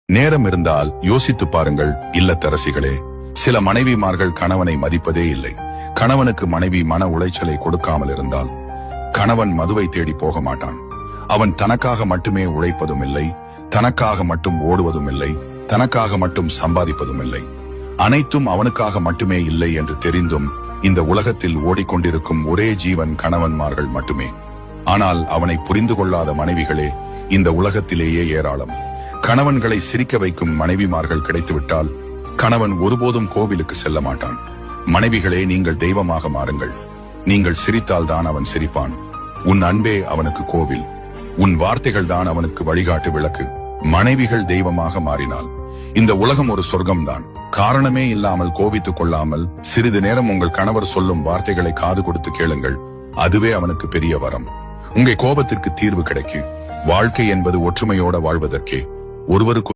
நேரம் இருந்தால் யோசித்து பாருங்கள் இல்லத்தரசிகளே. சில மனைவிமார்கள் கணவனை மதிப்பதே இல்லை. கணவனுக்கு மனைவி மன உளைச்சலை கொடுக்காமல் இருந்தால் கணவன் மதுவை தேடி போக மாட்டான். அவன் தனக்காக மட்டுமே உழைப்பதும் இல்லை, தனக்காக மட்டும் ஓடுவதும் இல்லை, தனக்காக மட்டும் சம்பாதிப்பதும் இல்லை. அனைத்தும் அவனுக்காக மட்டுமே இல்லை என்று தெரிந்தும் இந்த உலகத்தில் ஓடிக்கொண்டிருக்கும் ஒரே ஜீவன் கணவன்மார்கள் மட்டுமே. ஆனால் அவனை புரிந்து கொள்ளாத மனைவிகளே இந்த உலகத்திலேயே ஏராளம். கணவன்களை சிரிக்க வைக்கும் மனைவிமார்கள் கிடைத்துவிட்டால் கணவன் ஒருபோதும் கோவிலுக்கு செல்ல மாட்டான். மனைவிகளே, நீங்கள் தெய்வமாக மாறுங்கள். நீங்கள் சிரித்தால் தான் அவன் சிரிப்பான். உன் அன்பே அவனுக்கு கோவில், உன் வார்த்தைகள் தான் அவனுக்கு வழிகாட்டு விளக்கு. மனைவிகள் தெய்வமாக மாறினால் இந்த உலகம் ஒரு சொர்க்கம்தான். காரணமே இல்லாமல் கோபித்துக் கொள்ளாமல் சிறிது நேரம் உங்கள் கணவர் சொல்லும் வார்த்தைகளை காது கொடுத்து கேளுங்கள். அதுவே அவனுக்கு பெரிய வரம். உங்கள் கோபத்திற்கு தீர்வு கிடைக்கும். வாழ்க்கை என்பது ஒற்றுமையோட வாழ்வதற்கே. ஒருவருக்கு